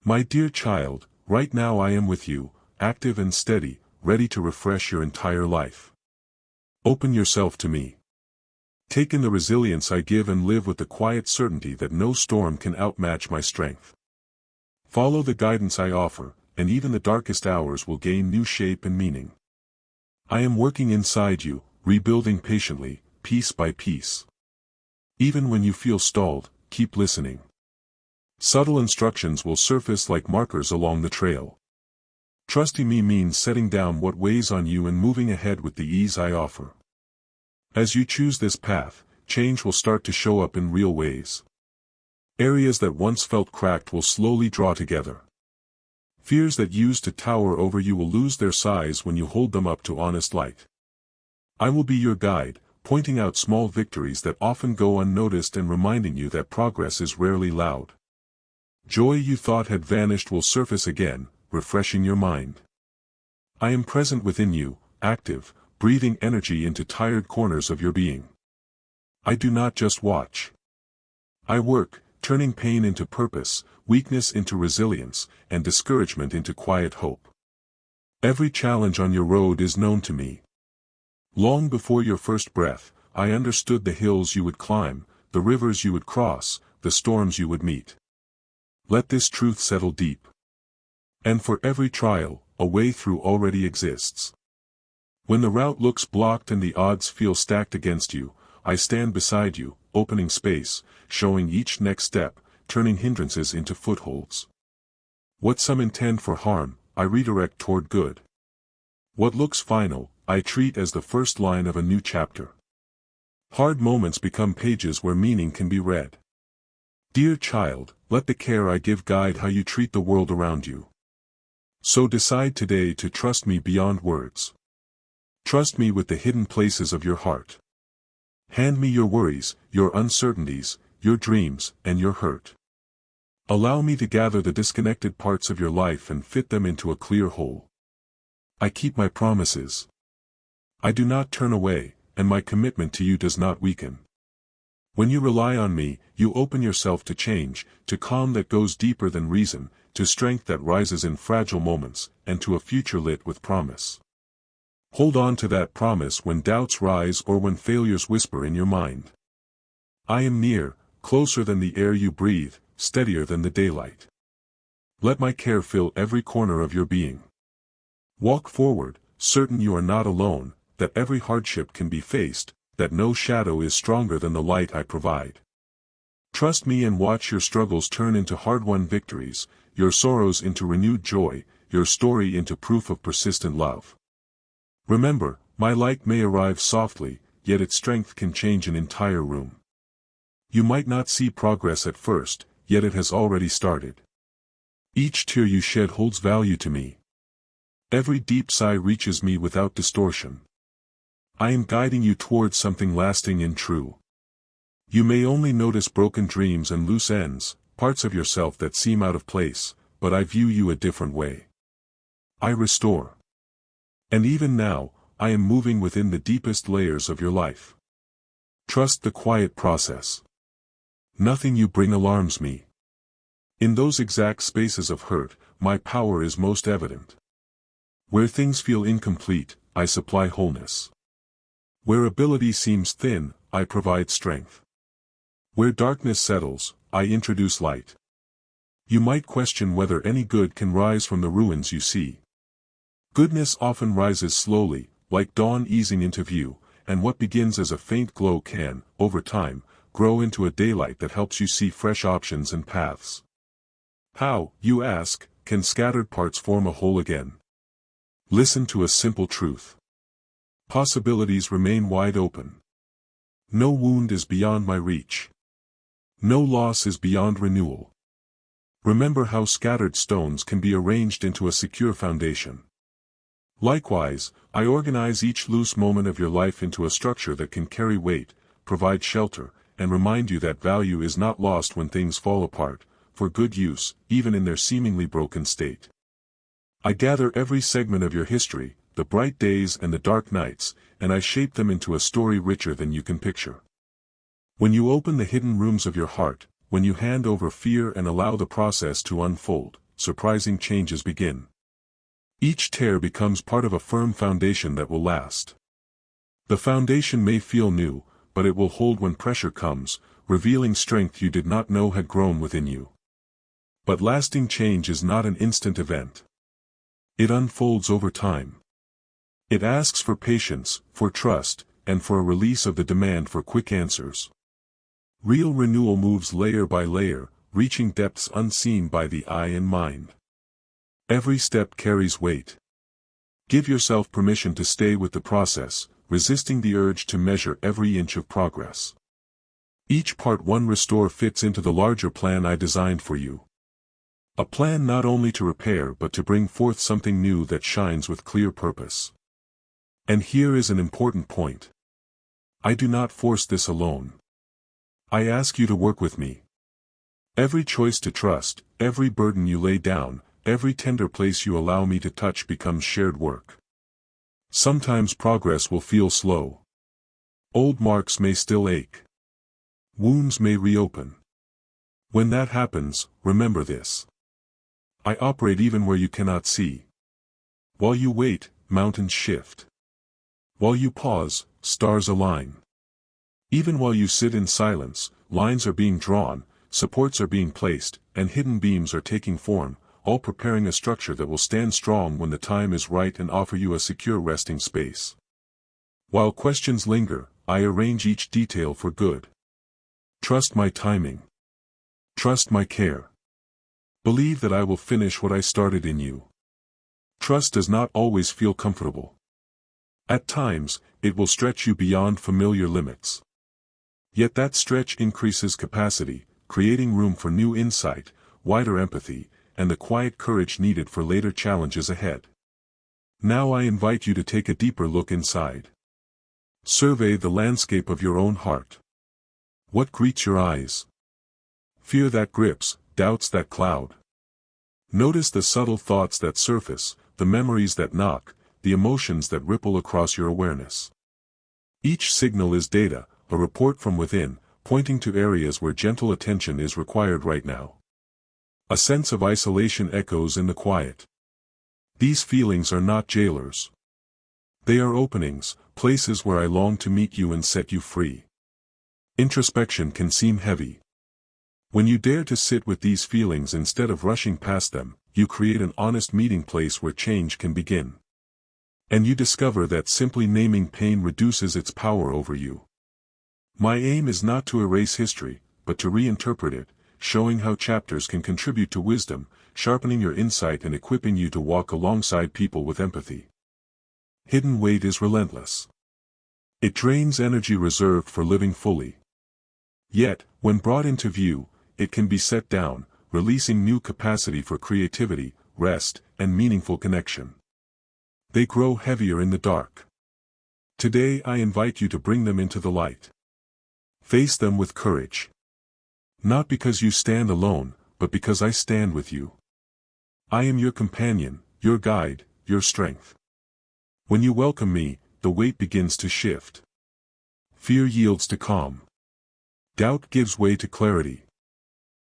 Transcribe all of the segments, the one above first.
My dear child, right now I am with you, active and steady, ready to refresh your entire life. Open yourself to me. Take in the resilience I give and live with the quiet certainty that no storm can outmatch my strength. Follow the guidance I offer, and even the darkest hours will gain new shape and meaning. I am working inside you, rebuilding patiently, piece by piece. Even when you feel stalled, keep listening. Subtle instructions will surface like markers along the trail. Trusting me means setting down what weighs on you and moving ahead with the ease I offer. As you choose this path, change will start to show up in real ways. Areas that once felt cracked will slowly draw together. Fears that used to tower over you will lose their size when you hold them up to honest light. I will be your guide, pointing out small victories that often go unnoticed and reminding you that progress is rarely loud. Joy you thought had vanished will surface again, refreshing your mind. I am present within you, active, breathing energy into tired corners of your being. I do not just watch. I work, turning pain into purpose, weakness into resilience, and discouragement into quiet hope. Every challenge on your road is known to me. Long before your first breath, I understood the hills you would climb, the rivers you would cross, the storms you would meet. Let this truth settle deep. And for every trial, a way through already exists. When the route looks blocked and the odds feel stacked against you, I stand beside you, opening space, showing each next step, turning hindrances into footholds. What some intend for harm, I redirect toward good. What looks final, I treat as the first line of a new chapter. Hard moments become pages where meaning can be read. Dear child, let the care I give guide how you treat the world around you. So decide today to trust me beyond words. Trust me with the hidden places of your heart. Hand me your worries, your uncertainties, your dreams, and your hurt. Allow me to gather the disconnected parts of your life and fit them into a clear whole. I keep my promises. I do not turn away, and my commitment to you does not weaken. When you rely on me, you open yourself to change, to calm that goes deeper than reason, to strength that rises in fragile moments, and to a future lit with promise. Hold on to that promise when doubts rise or when failures whisper in your mind. I am near, closer than the air you breathe, steadier than the daylight. Let my care fill every corner of your being. Walk forward, certain you are not alone, that every hardship can be faced, that no shadow is stronger than the light I provide. Trust me and watch your struggles turn into hard-won victories, your sorrows into renewed joy, your story into proof of persistent love. Remember, my light may arrive softly, yet its strength can change an entire room. You might not see progress at first, yet it has already started. Each tear you shed holds value to me. Every deep sigh reaches me without distortion. I am guiding you towards something lasting and true. You may only notice broken dreams and loose ends, parts of yourself that seem out of place, but I view you a different way. I restore. And even now, I am moving within the deepest layers of your life. Trust the quiet process. Nothing you bring alarms me. In those exact spaces of hurt, my power is most evident. Where things feel incomplete, I supply wholeness. Where ability seems thin, I provide strength. Where darkness settles, I introduce light. You might question whether any good can rise from the ruins you see. Goodness often rises slowly, like dawn easing into view, and what begins as a faint glow can, over time, grow into a daylight that helps you see fresh options and paths. How, you ask, can scattered parts form a whole again? Listen to a simple truth. Possibilities remain wide open. No wound is beyond my reach. No loss is beyond renewal. Remember how scattered stones can be arranged into a secure foundation. Likewise, I organize each loose moment of your life into a structure that can carry weight, provide shelter, and remind you that value is not lost when things fall apart, for good use, even in their seemingly broken state. I gather every segment of your history, the bright days and the dark nights, and I shape them into a story richer than you can picture. When you open the hidden rooms of your heart, when you hand over fear and allow the process to unfold, surprising changes begin. Each tear becomes part of a firm foundation that will last. The foundation may feel new, but it will hold when pressure comes, revealing strength you did not know had grown within you. But lasting change is not an instant event. It unfolds over time. It asks for patience, for trust, and for a release of the demand for quick answers. Real renewal moves layer by layer, reaching depths unseen by the eye and mind. Every step carries weight. Give yourself permission to stay with the process, resisting the urge to measure every inch of progress. Each part one restore fits into the larger plan I designed for you. A plan not only to repair but to bring forth something new that shines with clear purpose. And here is an important point. I do not force this alone. I ask you to work with me. Every choice to trust, every burden you lay down, every tender place you allow me to touch becomes shared work. Sometimes progress will feel slow. Old marks may still ache. Wounds may reopen. When that happens, remember this. I operate even where you cannot see. While you wait, mountains shift. While you pause, stars align. Even while you sit in silence, lines are being drawn, supports are being placed, and hidden beams are taking form, all preparing a structure that will stand strong when the time is right and offer you a secure resting space. While questions linger, I arrange each detail for good. Trust my timing. Trust my care. Believe that I will finish what I started in you. Trust does not always feel comfortable. At times, it will stretch you beyond familiar limits. Yet that stretch increases capacity, creating room for new insight, wider empathy, and the quiet courage needed for later challenges ahead. Now I invite you to take a deeper look inside. Survey the landscape of your own heart. What greets your eyes? Fear that grips, doubts that cloud. Notice the subtle thoughts that surface, the memories that knock, the emotions that ripple across your awareness. Each signal is data, a report from within, pointing to areas where gentle attention is required right now. A sense of isolation echoes in the quiet. These feelings are not jailers. They are openings, places where I long to meet you and set you free. Introspection can seem heavy. When you dare to sit with these feelings instead of rushing past them, you create an honest meeting place where change can begin. And you discover that simply naming pain reduces its power over you. My aim is not to erase history, but to reinterpret it, showing how chapters can contribute to wisdom, sharpening your insight and equipping you to walk alongside people with empathy. Hidden weight is relentless. It drains energy reserved for living fully. Yet, when brought into view, it can be set down, releasing new capacity for creativity, rest, and meaningful connection. They grow heavier in the dark. Today I invite you to bring them into the light. Face them with courage. Not because you stand alone, but because I stand with you. I am your companion, your guide, your strength. When you welcome me, the weight begins to shift. Fear yields to calm. Doubt gives way to clarity.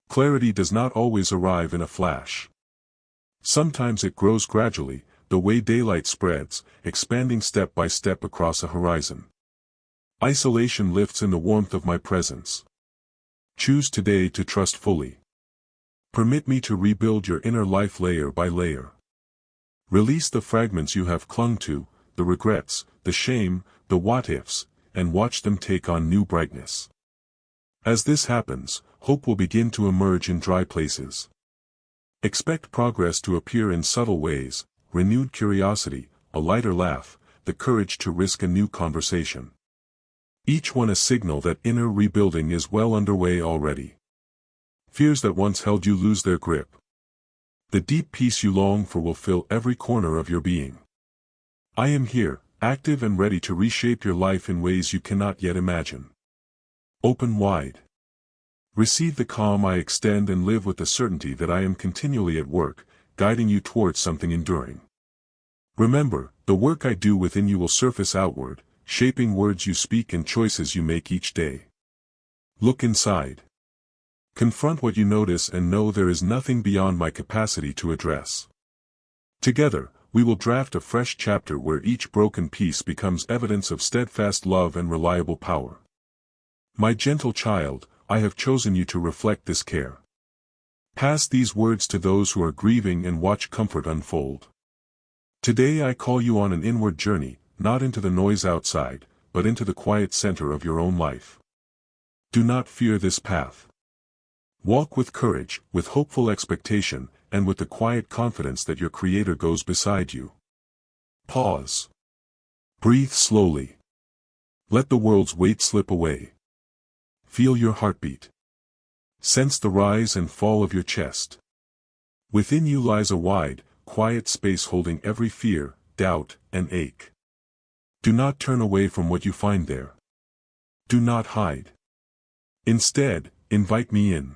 Clarity does not always arrive in a flash. Sometimes it grows gradually, the way daylight spreads, expanding step by step across a horizon. Isolation lifts in the warmth of my presence. Choose today to trust fully. Permit me to rebuild your inner life layer by layer. Release the fragments you have clung to, the regrets, the shame, the what-ifs, and watch them take on new brightness. As this happens, hope will begin to emerge in dry places. Expect progress to appear in subtle ways, renewed curiosity, a lighter laugh, the courage to risk a new conversation. Each one a signal that inner rebuilding is well underway already. Fears that once held you lose their grip. The deep peace you long for will fill every corner of your being. I am here, active and ready to reshape your life in ways you cannot yet imagine. Open wide. Receive the calm I extend and live with the certainty that I am continually at work, guiding you towards something enduring. Remember, the work I do within you will surface outward, shaping words you speak and choices you make each day. Look inside. Confront what you notice and know there is nothing beyond my capacity to address. Together, we will draft a fresh chapter where each broken piece becomes evidence of steadfast love and reliable power. My gentle child, I have chosen you to reflect this care. Pass these words to those who are grieving and watch comfort unfold. Today I call you on an inward journey, not into the noise outside, but into the quiet center of your own life. Do not fear this path. Walk with courage, with hopeful expectation, and with the quiet confidence that your Creator goes beside you. Pause. Breathe slowly. Let the world's weight slip away. Feel your heartbeat. Sense the rise and fall of your chest. Within you lies a wide, quiet space holding every fear, doubt, and ache. Do not turn away from what you find there. Do not hide. Instead, invite me in.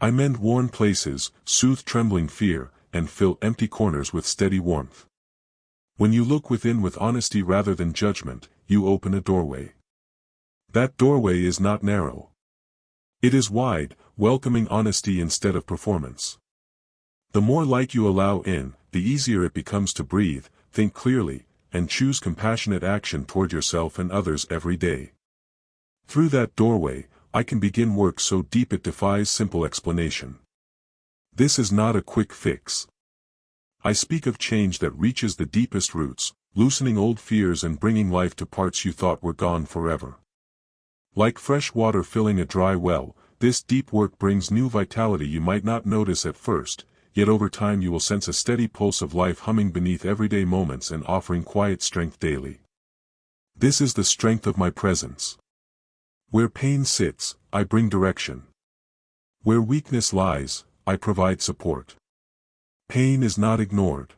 I mend worn places, soothe trembling fear, and fill empty corners with steady warmth. When you look within with honesty rather than judgment, you open a doorway. That doorway is not narrow. It is wide, welcoming honesty instead of performance. The more light you allow in, the easier it becomes to breathe, think clearly, and choose compassionate action toward yourself and others every day. Through that doorway, I can begin work so deep it defies simple explanation. This is not a quick fix. I speak of change that reaches the deepest roots, loosening old fears and bringing life to parts you thought were gone forever. Like fresh water filling a dry well, this deep work brings new vitality you might not notice at first, yet over time you will sense a steady pulse of life humming beneath everyday moments and offering quiet strength daily. This is the strength of my presence. Where pain sits, I bring direction. Where weakness lies, I provide support. Pain is not ignored.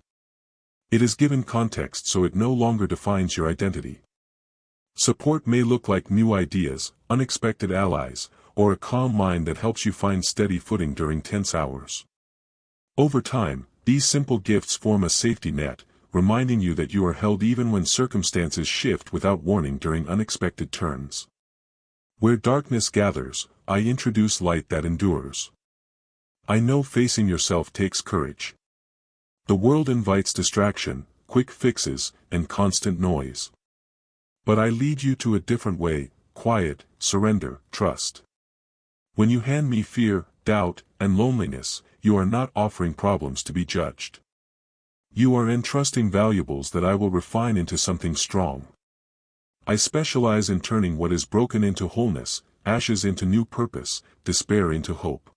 It is given context so it no longer defines your identity. Support may look like new ideas, unexpected allies, or a calm mind that helps you find steady footing during tense hours. Over time, these simple gifts form a safety net, reminding you that you are held even when circumstances shift without warning during unexpected turns. Where darkness gathers, I introduce light that endures. I know facing yourself takes courage. The world invites distraction, quick fixes, and constant noise. But I lead you to a different way: quiet, surrender, trust. When you hand me fear, doubt, and loneliness, you are not offering problems to be judged. You are entrusting valuables that I will refine into something strong. I specialize in turning what is broken into wholeness, ashes into new purpose, despair into hope.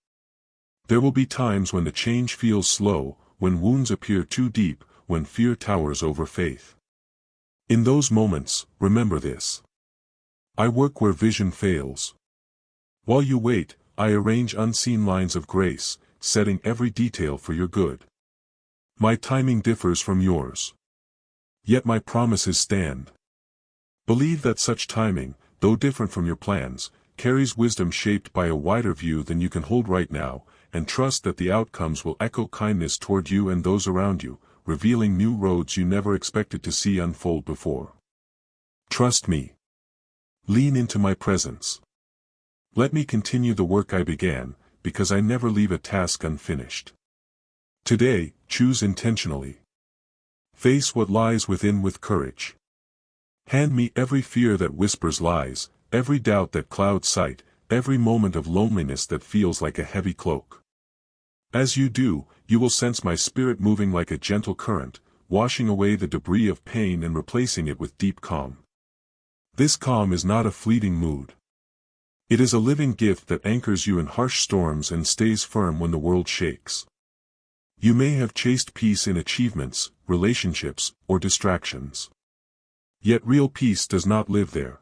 There will be times when the change feels slow, when wounds appear too deep, when fear towers over faith. In those moments, remember this. I work where vision fails. While you wait, I arrange unseen lines of grace, setting every detail for your good. My timing differs from yours. Yet my promises stand. Believe that such timing, though different from your plans, carries wisdom shaped by a wider view than you can hold right now, and trust that the outcomes will echo kindness toward you and those around you, revealing new roads you never expected to see unfold before. Trust me. Lean into my presence. Let me continue the work I began, because I never leave a task unfinished. Today, choose intentionally. Face what lies within with courage. Hand me every fear that whispers lies, every doubt that clouds sight, every moment of loneliness that feels like a heavy cloak. As you do, you will sense my spirit moving like a gentle current, washing away the debris of pain and replacing it with deep calm. This calm is not a fleeting mood. It is a living gift that anchors you in harsh storms and stays firm when the world shakes. You may have chased peace in achievements, relationships, or distractions. Yet real peace does not live there.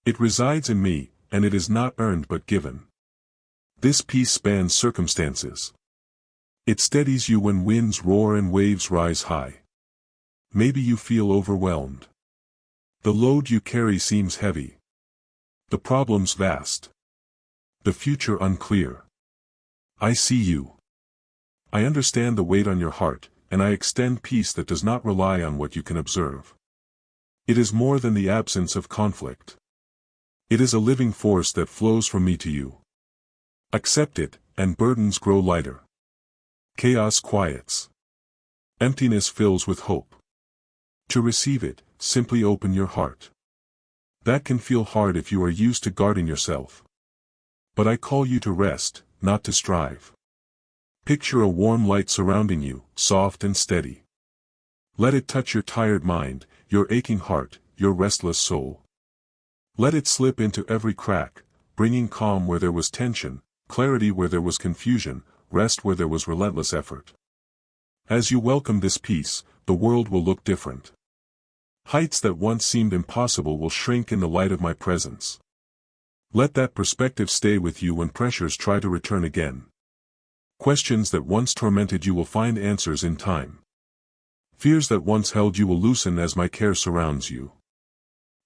It resides in me, and it is not earned but given. This peace spans circumstances. It steadies you when winds roar and waves rise high. Maybe you feel overwhelmed. The load you carry seems heavy. The problems vast. The future unclear. I see you. I understand the weight on your heart, and I extend peace that does not rely on what you can observe. It is more than the absence of conflict. It is a living force that flows from me to you. Accept it, and burdens grow lighter. Chaos quiets. Emptiness fills with hope. To receive it, simply open your heart. That can feel hard if you are used to guarding yourself. But I call you to rest, not to strive. Picture a warm light surrounding you, soft and steady. Let it touch your tired mind, your aching heart, your restless soul. Let it slip into every crack, bringing calm where there was tension, clarity where there was confusion, rest where there was relentless effort. As you welcome this peace, the world will look different. Heights that once seemed impossible will shrink in the light of my presence. Let that perspective stay with you when pressures try to return again. Questions that once tormented you will find answers in time. Fears that once held you will loosen as my care surrounds you.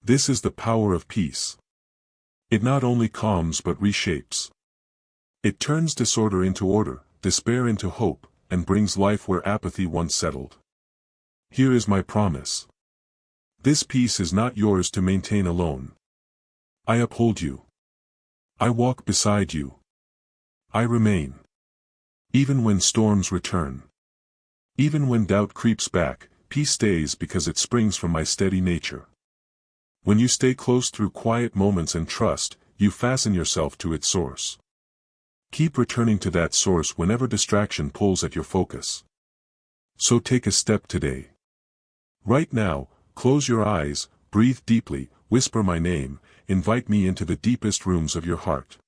This is the power of peace. It not only calms but reshapes. It turns disorder into order, despair into hope, and brings life where apathy once settled. Here is my promise. This peace is not yours to maintain alone. I uphold you. I walk beside you. I remain. Even when storms return. Even when doubt creeps back, peace stays because it springs from my steady nature. When you stay close through quiet moments and trust, you fasten yourself to its source. Keep returning to that source whenever distraction pulls at your focus. So take a step today. Right now, close your eyes, breathe deeply, whisper my name, invite me into the deepest rooms of your heart.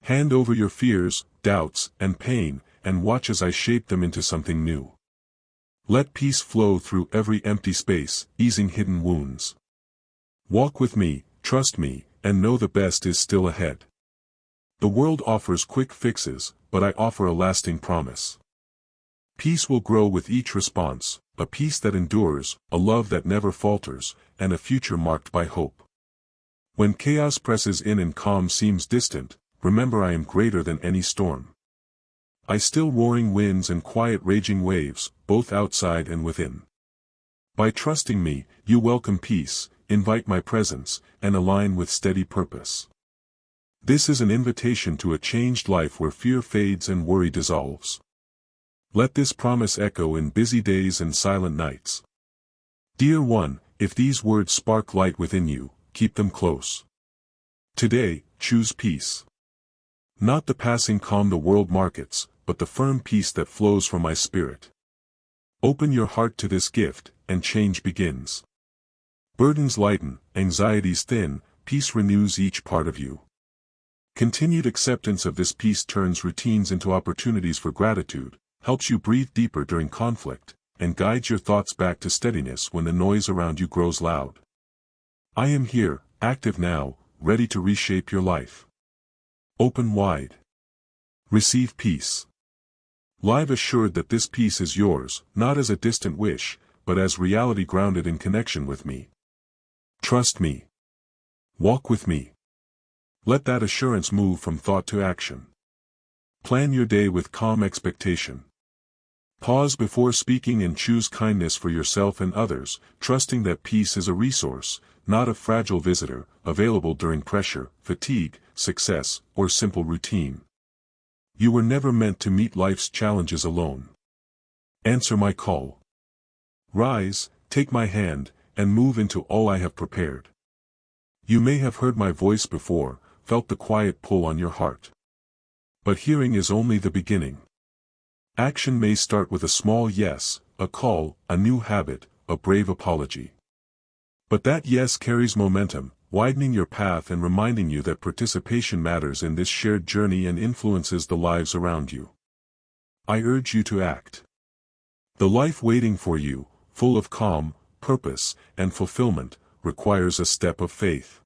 Hand over your fears, doubts, and pain, and watch as I shape them into something new. Let peace flow through every empty space, easing hidden wounds. Walk with me, trust me, and know the best is still ahead. The world offers quick fixes, but I offer a lasting promise. Peace will grow with each response, a peace that endures, a love that never falters, and a future marked by hope. When chaos presses in and calm seems distant, remember I am greater than any storm. I still roaring winds and quiet raging waves, both outside and within. By trusting me, you welcome peace, invite my presence, and align with steady purpose. This is an invitation to a changed life where fear fades and worry dissolves. Let this promise echo in busy days and silent nights. Dear one, if these words spark light within you, keep them close. Today, choose peace. Not the passing calm the world markets, but the firm peace that flows from my spirit. Open your heart to this gift, and change begins. Burdens lighten, anxieties thin, peace renews each part of you. Continued acceptance of this peace turns routines into opportunities for gratitude, helps you breathe deeper during conflict, and guides your thoughts back to steadiness when the noise around you grows loud. I am here, active now, ready to reshape your life. Open wide. Receive peace. Live assured that this peace is yours, not as a distant wish, but as reality grounded in connection with me. Trust me. Walk with me. Let that assurance move from thought to action. Plan your day with calm expectation. Pause before speaking and choose kindness for yourself and others, trusting that peace is a resource, not a fragile visitor, available during pressure, fatigue, success, or simple routine. You were never meant to meet life's challenges alone. Answer my call. Rise, take my hand, and move into all I have prepared. You may have heard my voice before, felt the quiet pull on your heart. But hearing is only the beginning. Action may start with a small yes, a call, a new habit, a brave apology. But that yes carries momentum, widening your path and reminding you that participation matters in this shared journey and influences the lives around you. I urge you to act. The life waiting for you, full of calm, purpose, and fulfillment, requires a step of faith.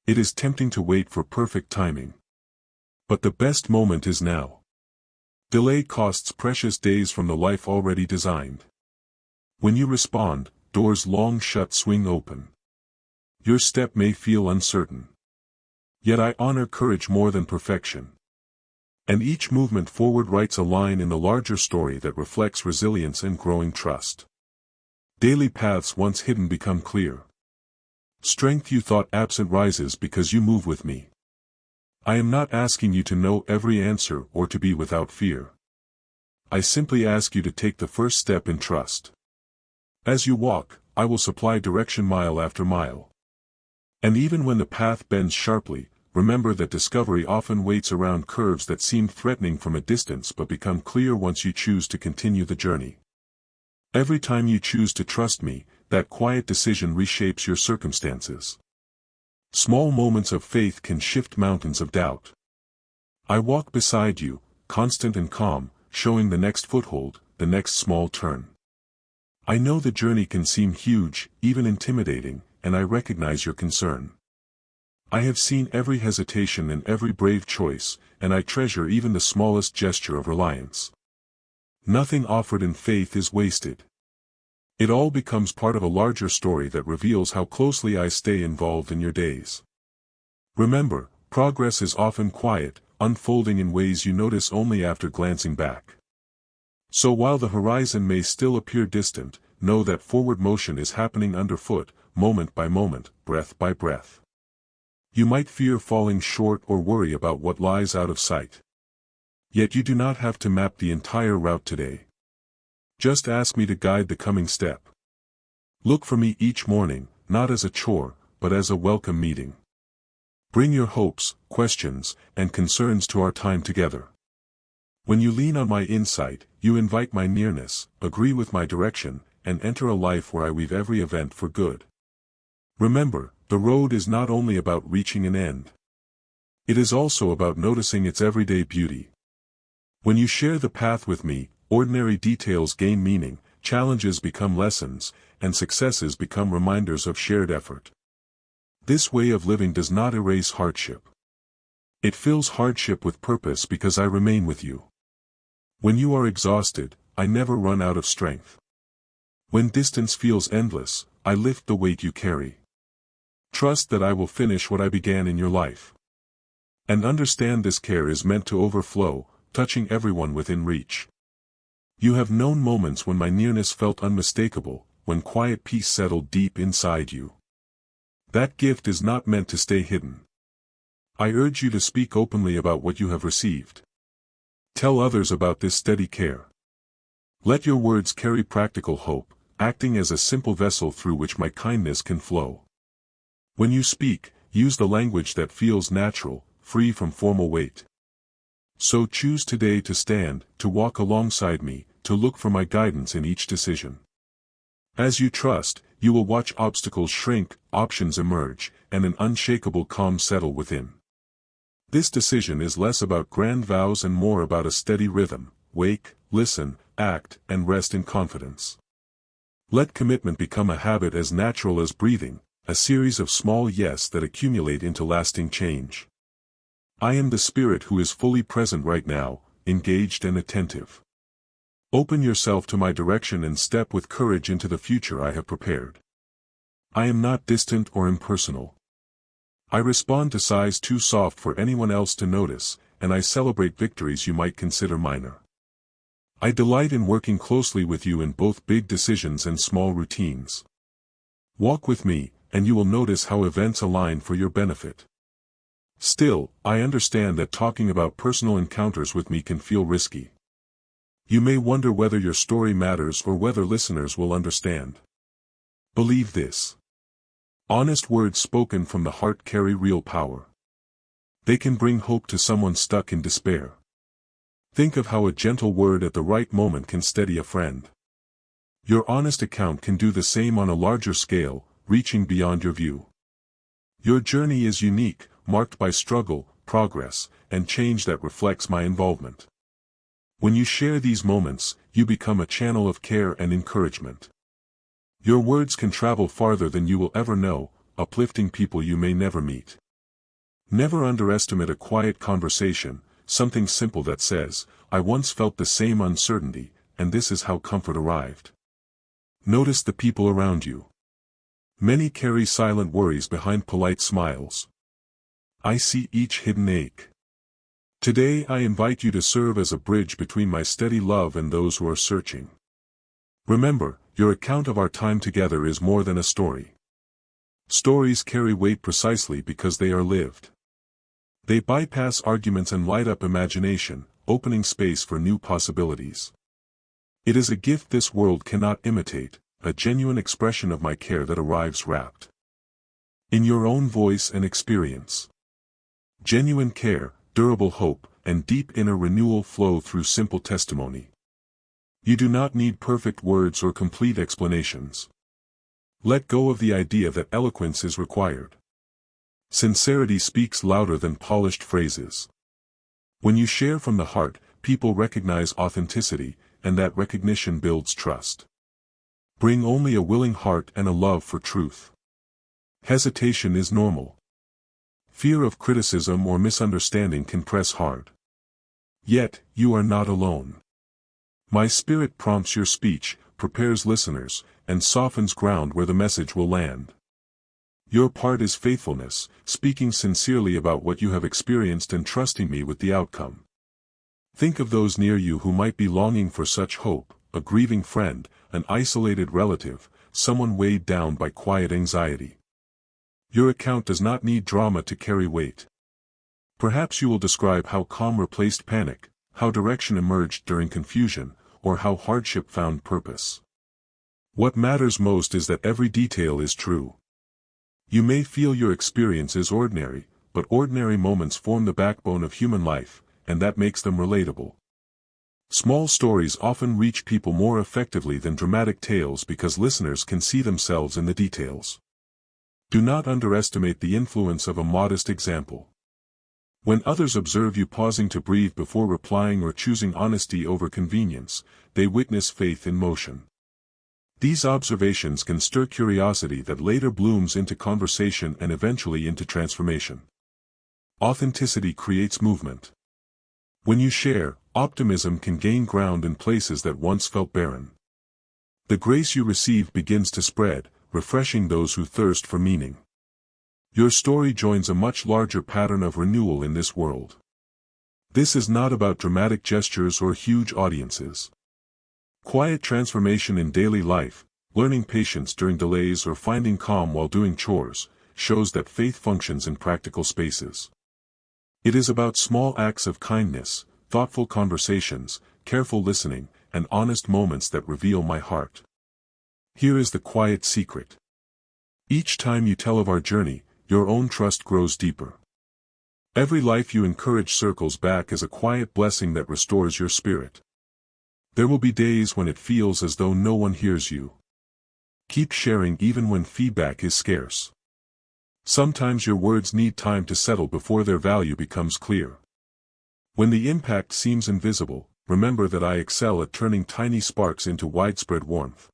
It is tempting to wait for perfect timing. But the best moment is now. Delay costs precious days from the life already designed. When you respond, doors long shut swing open. Your step may feel uncertain. Yet I honor courage more than perfection. And each movement forward writes a line in the larger story that reflects resilience and growing trust. Daily paths once hidden become clear. Strength you thought absent rises because you move with me. I am not asking you to know every answer or to be without fear. I simply ask you to take the first step in trust. As you walk, I will supply direction mile after mile. And even when the path bends sharply, remember that discovery often waits around curves that seem threatening from a distance but become clear once you choose to continue the journey. Every time you choose to trust me, that quiet decision reshapes your circumstances. Small moments of faith can shift mountains of doubt. I walk beside you, constant and calm, showing the next foothold, the next small turn. I know the journey can seem huge, even intimidating, and I recognize your concern. I have seen every hesitation and every brave choice, and I treasure even the smallest gesture of reliance. Nothing offered in faith is wasted. It all becomes part of a larger story that reveals how closely I stay involved in your days. Remember, progress is often quiet, unfolding in ways you notice only after glancing back. So while the horizon may still appear distant, know that forward motion is happening underfoot, moment by moment, breath by breath. You might fear falling short or worry about what lies out of sight. Yet you do not have to map the entire route today. Just ask me to guide the coming step. Look for me each morning, not as a chore, but as a welcome meeting. Bring your hopes, questions, and concerns to our time together. When you lean on my insight, you invite my nearness, agree with my direction, and enter a life where I weave every event for good. Remember, the road is not only about reaching an end. It is also about noticing its everyday beauty. When you share the path with me, ordinary details gain meaning, challenges become lessons, and successes become reminders of shared effort. This way of living does not erase hardship. It fills hardship with purpose because I remain with you. When you are exhausted, I never run out of strength. When distance feels endless, I lift the weight you carry. Trust that I will finish what I began in your life. And understand this care is meant to overflow, touching everyone within reach. You have known moments when my nearness felt unmistakable, when quiet peace settled deep inside you. That gift is not meant to stay hidden. I urge you to speak openly about what you have received. Tell others about this steady care. Let your words carry practical hope, acting as a simple vessel through which my kindness can flow. When you speak, use the language that feels natural, free from formal weight. So choose today to stand, to walk alongside me, to look for my guidance in each decision. As you trust, you will watch obstacles shrink, options emerge, and an unshakable calm settle within. This decision is less about grand vows and more about a steady rhythm: wake, listen, act, and rest in confidence. Let commitment become a habit as natural as breathing, a series of small yes that accumulate into lasting change. I am the spirit who is fully present right now, engaged and attentive. Open yourself to my direction and step with courage into the future I have prepared. I am not distant or impersonal. I respond to sighs too soft for anyone else to notice, and I celebrate victories you might consider minor. I delight in working closely with you in both big decisions and small routines. Walk with me, and you will notice how events align for your benefit. Still, I understand that talking about personal encounters with me can feel risky. You may wonder whether your story matters or whether listeners will understand. Believe this. Honest words spoken from the heart carry real power. They can bring hope to someone stuck in despair. Think of how a gentle word at the right moment can steady a friend. Your honest account can do the same on a larger scale, reaching beyond your view. Your journey is unique, marked by struggle, progress, and change that reflects my involvement. When you share these moments, you become a channel of care and encouragement. Your words can travel farther than you will ever know, uplifting people you may never meet. Never underestimate a quiet conversation, something simple that says, "I once felt the same uncertainty, and this is how comfort arrived." Notice the people around you. Many carry silent worries behind polite smiles. I see each hidden ache. Today I invite you to serve as a bridge between my steady love and those who are searching. Remember, your account of our time together is more than a story. Stories carry weight precisely because they are lived. They bypass arguments and light up imagination, opening space for new possibilities. It is a gift this world cannot imitate, a genuine expression of my care that arrives wrapped in your own voice and experience. Genuine care, durable hope, and deep inner renewal flow through simple testimony. You do not need perfect words or complete explanations. Let go of the idea that eloquence is required. Sincerity speaks louder than polished phrases. When you share from the heart, people recognize authenticity, and that recognition builds trust. Bring only a willing heart and a love for truth. Hesitation is normal. Fear of criticism or misunderstanding can press hard. Yet, you are not alone. My spirit prompts your speech, prepares listeners, and softens ground where the message will land. Your part is faithfulness, speaking sincerely about what you have experienced and trusting me with the outcome. Think of those near you who might be longing for such hope, a grieving friend, an isolated relative, someone weighed down by quiet anxiety. Your account does not need drama to carry weight. Perhaps you will describe how calm replaced panic, how direction emerged during confusion, or how hardship found purpose. What matters most is that every detail is true. You may feel your experience is ordinary, but ordinary moments form the backbone of human life, and that makes them relatable. Small stories often reach people more effectively than dramatic tales because listeners can see themselves in the details. Do not underestimate the influence of a modest example. When others observe you pausing to breathe before replying or choosing honesty over convenience, they witness faith in motion. These observations can stir curiosity that later blooms into conversation and eventually into transformation. Authenticity creates movement. When you share, optimism can gain ground in places that once felt barren. The grace you receive begins to spread, refreshing those who thirst for meaning. Your story joins a much larger pattern of renewal in this world. This is not about dramatic gestures or huge audiences. Quiet transformation in daily life, learning patience during delays or finding calm while doing chores, shows that faith functions in practical spaces. It is about small acts of kindness, thoughtful conversations, careful listening, and honest moments that reveal my heart. Here is the quiet secret. Each time you tell of our journey, your own trust grows deeper. Every life you encourage circles back as a quiet blessing that restores your spirit. There will be days when it feels as though no one hears you. Keep sharing even when feedback is scarce. Sometimes your words need time to settle before their value becomes clear. When the impact seems invisible, remember that I excel at turning tiny sparks into widespread warmth.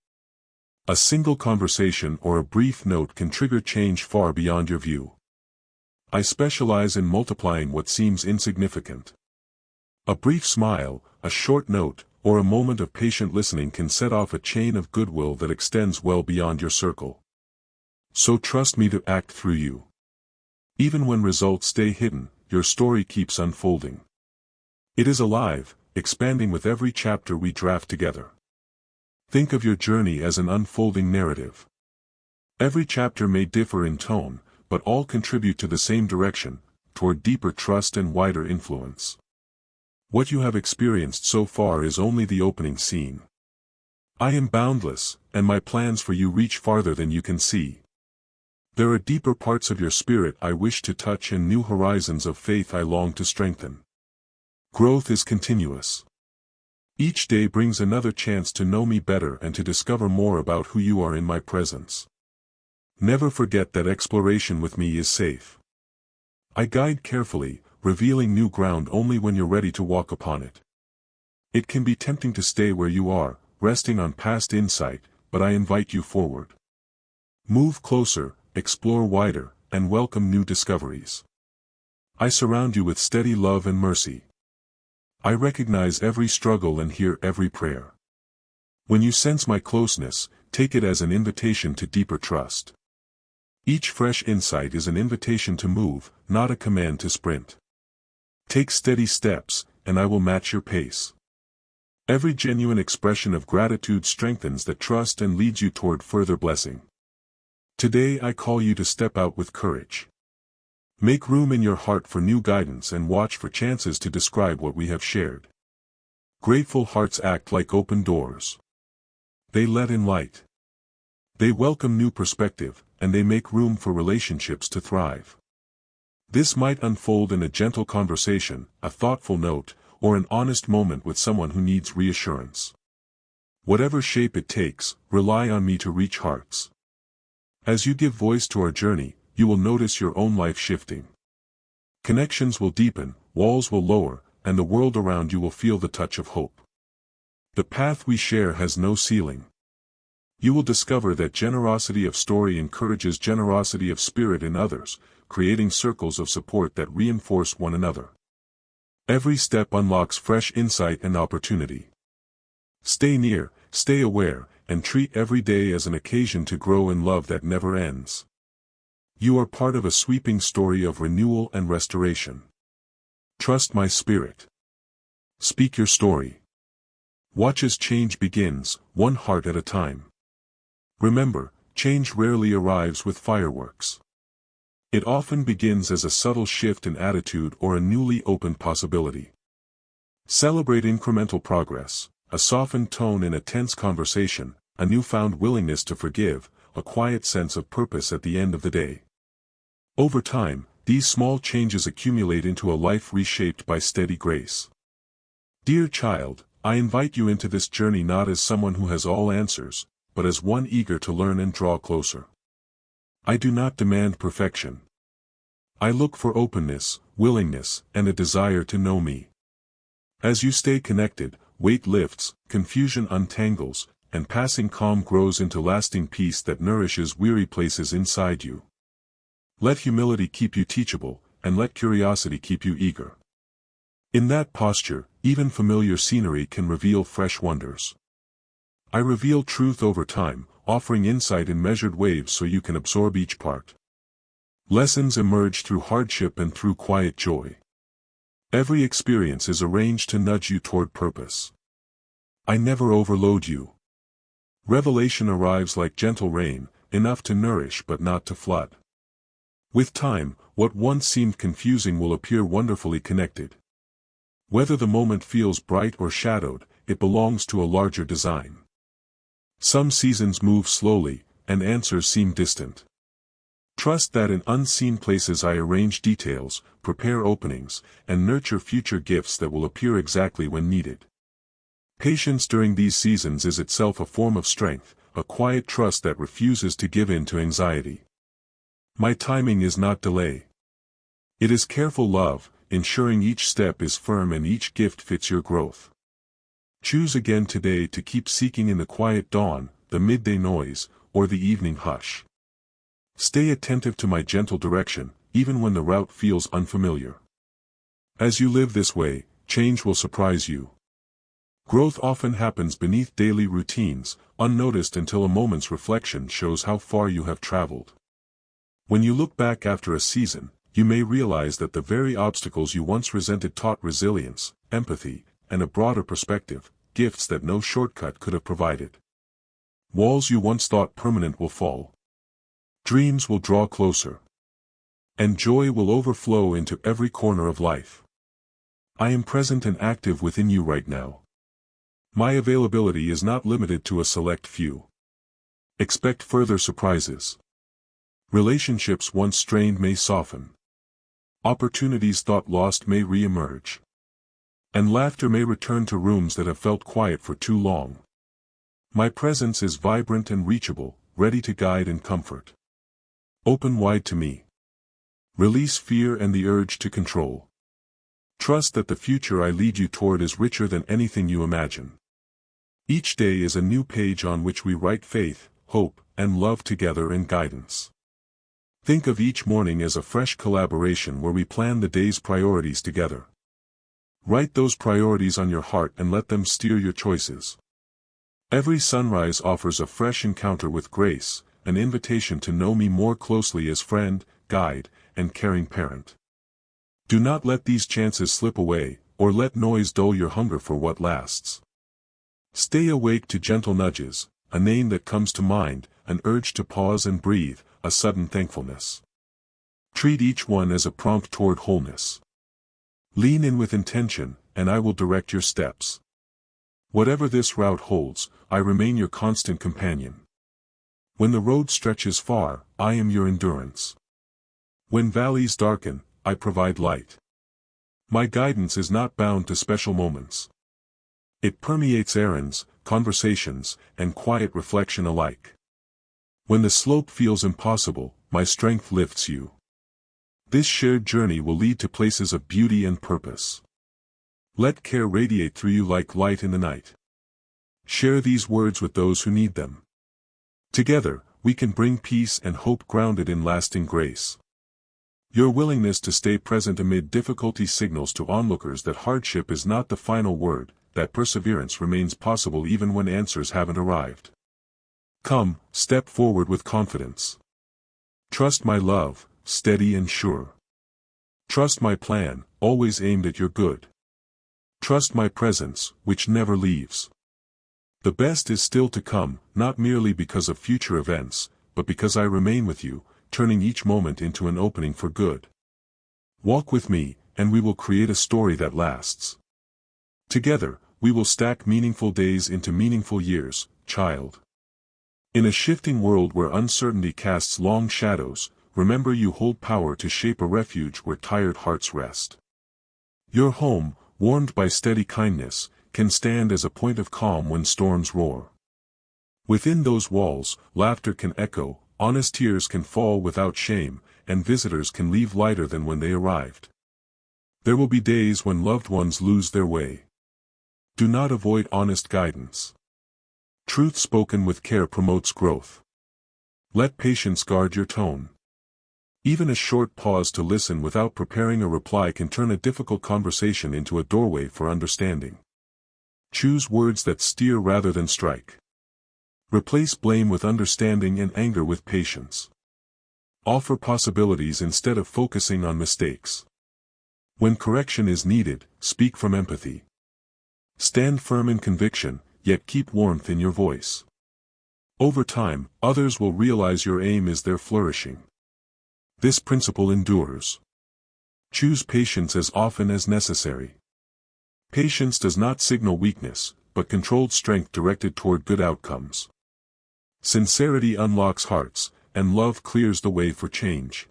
A single conversation or a brief note can trigger change far beyond your view. I specialize in multiplying what seems insignificant. A brief smile, a short note, or a moment of patient listening can set off a chain of goodwill that extends well beyond your circle. So trust me to act through you. Even when results stay hidden, your story keeps unfolding. It is alive, expanding with every chapter we draft together. Think of your journey as an unfolding narrative. Every chapter may differ in tone, but all contribute to the same direction, toward deeper trust and wider influence. What you have experienced so far is only the opening scene. I am boundless, and my plans for you reach farther than you can see. There are deeper parts of your spirit I wish to touch and new horizons of faith I long to strengthen. Growth is continuous. Each day brings another chance to know me better and to discover more about who you are in my presence. Never forget that exploration with me is safe. I guide carefully, revealing new ground only when you're ready to walk upon it. It can be tempting to stay where you are, resting on past insight, but I invite you forward. Move closer, explore wider, and welcome new discoveries. I surround you with steady love and mercy. I recognize every struggle and hear every prayer. When you sense my closeness, take it as an invitation to deeper trust. Each fresh insight is an invitation to move, not a command to sprint. Take steady steps, and I will match your pace. Every genuine expression of gratitude strengthens that trust and leads you toward further blessing. Today I call you to step out with courage. Make room in your heart for new guidance and watch for chances to describe what we have shared. Grateful hearts act like open doors. They let in light. They welcome new perspective, and they make room for relationships to thrive. This might unfold in a gentle conversation, a thoughtful note, or an honest moment with someone who needs reassurance. Whatever shape it takes, rely on me to reach hearts. As you give voice to our journey, you will notice your own life shifting. Connections will deepen, walls will lower, and the world around you will feel the touch of hope. The path we share has no ceiling. You will discover that generosity of story encourages generosity of spirit in others, creating circles of support that reinforce one another. Every step unlocks fresh insight and opportunity. Stay near, stay aware, and treat every day as an occasion to grow in love that never ends. You are part of a sweeping story of renewal and restoration. Trust my spirit. Speak your story. Watch as change begins, one heart at a time. Remember, change rarely arrives with fireworks. It often begins as a subtle shift in attitude or a newly opened possibility. Celebrate incremental progress, a softened tone in a tense conversation, a newfound willingness to forgive, a quiet sense of purpose at the end of the day. Over time, these small changes accumulate into a life reshaped by steady grace. Dear child, I invite you into this journey not as someone who has all answers, but as one eager to learn and draw closer. I do not demand perfection. I look for openness, willingness, and a desire to know me. As you stay connected, weight lifts, confusion untangles, and passing calm grows into lasting peace that nourishes weary places inside you. Let humility keep you teachable, and let curiosity keep you eager. In that posture, even familiar scenery can reveal fresh wonders. I reveal truth over time, offering insight in measured waves so you can absorb each part. Lessons emerge through hardship and through quiet joy. Every experience is arranged to nudge you toward purpose. I never overload you. Revelation arrives like gentle rain, enough to nourish but not to flood. With time, what once seemed confusing will appear wonderfully connected. Whether the moment feels bright or shadowed, it belongs to a larger design. Some seasons move slowly, and answers seem distant. Trust that in unseen places I arrange details, prepare openings, and nurture future gifts that will appear exactly when needed. Patience during these seasons is itself a form of strength, a quiet trust that refuses to give in to anxiety. My timing is not delay. It is careful love, ensuring each step is firm and each gift fits your growth. Choose again today to keep seeking in the quiet dawn, the midday noise, or the evening hush. Stay attentive to my gentle direction, even when the route feels unfamiliar. As you live this way, change will surprise you. Growth often happens beneath daily routines, unnoticed until a moment's reflection shows how far you have traveled. When you look back after a season, you may realize that the very obstacles you once resented taught resilience, empathy, and a broader perspective, gifts that no shortcut could have provided. Walls you once thought permanent will fall. Dreams will draw closer. And joy will overflow into every corner of life. I am present and active within you right now. My availability is not limited to a select few. Expect further surprises. Relationships once strained may soften. Opportunities thought lost may re-emerge. And laughter may return to rooms that have felt quiet for too long. My presence is vibrant and reachable, ready to guide and comfort. Open wide to me. Release fear and the urge to control. Trust that the future I lead you toward is richer than anything you imagine. Each day is a new page on which we write faith, hope, and love together in guidance. Think of each morning as a fresh collaboration where we plan the day's priorities together. Write those priorities on your heart and let them steer your choices. Every sunrise offers a fresh encounter with grace, an invitation to know me more closely as friend, guide, and caring parent. Do not let these chances slip away, or let noise dull your hunger for what lasts. Stay awake to gentle nudges, a name that comes to mind, an urge to pause and breathe, a sudden thankfulness. Treat each one as a prompt toward wholeness. Lean in with intention, and I will direct your steps. Whatever this route holds, I remain your constant companion. When the road stretches far, I am your endurance. When valleys darken, I provide light. My guidance is not bound to special moments. It permeates errands, conversations, and quiet reflection alike. When the slope feels impossible, my strength lifts you. This shared journey will lead to places of beauty and purpose. Let care radiate through you like light in the night. Share these words with those who need them. Together, we can bring peace and hope grounded in lasting grace. Your willingness to stay present amid difficulty signals to onlookers that hardship is not the final word, that perseverance remains possible even when answers haven't arrived. Come, step forward with confidence. Trust my love, steady and sure. Trust my plan, always aimed at your good. Trust my presence, which never leaves. The best is still to come, not merely because of future events, but because I remain with you, turning each moment into an opening for good. Walk with me, and we will create a story that lasts. Together, we will stack meaningful days into meaningful years, child. In a shifting world where uncertainty casts long shadows, remember you hold power to shape a refuge where tired hearts rest. Your home, warmed by steady kindness, can stand as a point of calm when storms roar. Within those walls, laughter can echo, honest tears can fall without shame, and visitors can leave lighter than when they arrived. There will be days when loved ones lose their way. Do not avoid honest guidance. Truth spoken with care promotes growth. Let patience guard your tone. Even a short pause to listen without preparing a reply can turn a difficult conversation into a doorway for understanding. Choose words that steer rather than strike. Replace blame with understanding and anger with patience. Offer possibilities instead of focusing on mistakes. When correction is needed, speak from empathy. Stand firm in conviction, yet keep warmth in your voice. Over time, others will realize your aim is their flourishing. This principle endures. Choose patience as often as necessary. Patience does not signal weakness, but controlled strength directed toward good outcomes. Sincerity unlocks hearts, and love clears the way for change.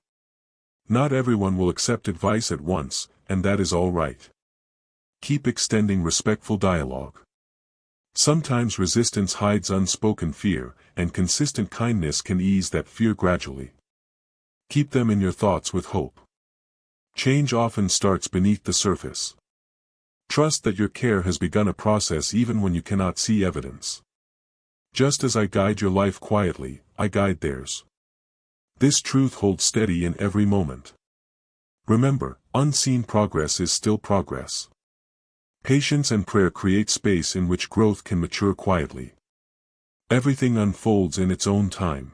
Not everyone will accept advice at once, and that is all right. Keep extending respectful dialogue. Sometimes resistance hides unspoken fear, and consistent kindness can ease that fear gradually. Keep them in your thoughts with hope. Change often starts beneath the surface. Trust that your care has begun a process even when you cannot see evidence. Just as I guide your life quietly, I guide theirs. This truth holds steady in every moment. Remember, unseen progress is still progress. Patience and prayer create space in which growth can mature quietly. Everything unfolds in its own time.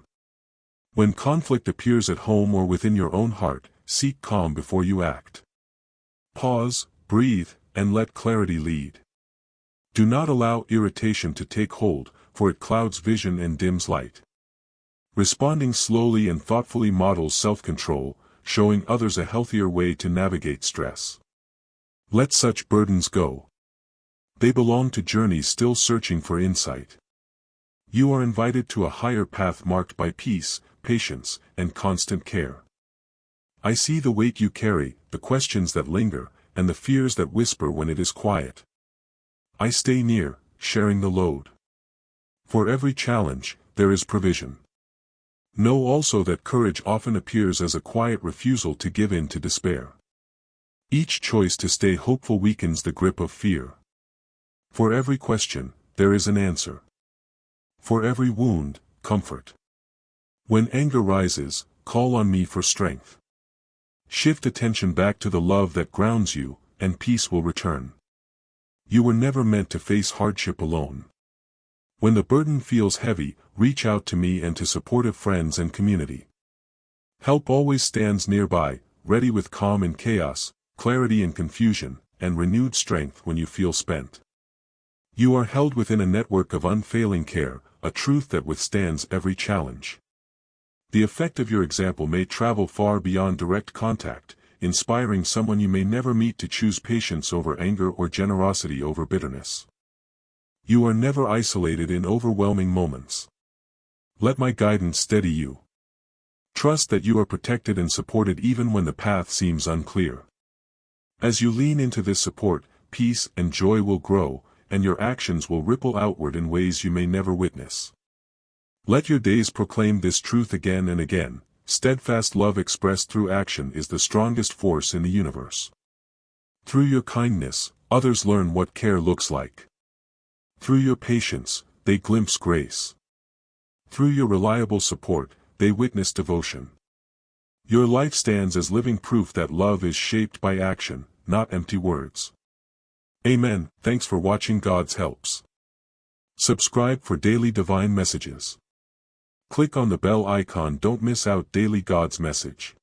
When conflict appears at home or within your own heart, seek calm before you act. Pause, breathe, and let clarity lead. Do not allow irritation to take hold, for it clouds vision and dims light. Responding slowly and thoughtfully models self-control, showing others a healthier way to navigate stress. Let such burdens go. They belong to journeys still searching for insight. You are invited to a higher path marked by peace, patience, and constant care. I see the weight you carry, the questions that linger, and the fears that whisper when it is quiet. I stay near, sharing the load. For every challenge, there is provision. Know also that courage often appears as a quiet refusal to give in to despair. Each choice to stay hopeful weakens the grip of fear. For every question, there is an answer. For every wound, comfort. When anger rises, call on me for strength. Shift attention back to the love that grounds you, and peace will return. You were never meant to face hardship alone. When the burden feels heavy, reach out to me and to supportive friends and community. Help always stands nearby, ready with calm in chaos, clarity in confusion, and renewed strength when you feel spent. You are held within a network of unfailing care, a truth that withstands every challenge. The effect of your example may travel far beyond direct contact, inspiring someone you may never meet to choose patience over anger or generosity over bitterness. You are never isolated in overwhelming moments. Let my guidance steady you. Trust that you are protected and supported even when the path seems unclear. As you lean into this support, peace and joy will grow, and your actions will ripple outward in ways you may never witness. Let your days proclaim this truth again and again: steadfast love expressed through action is the strongest force in the universe. Through your kindness, others learn what care looks like. Through your patience, they glimpse grace. Through your reliable support, they witness devotion. Your life stands as living proof that love is shaped by action, not empty words. Amen. Thanks for watching God's Helps. Subscribe for daily divine messages. Click on the bell icon. Don't miss out daily God's message.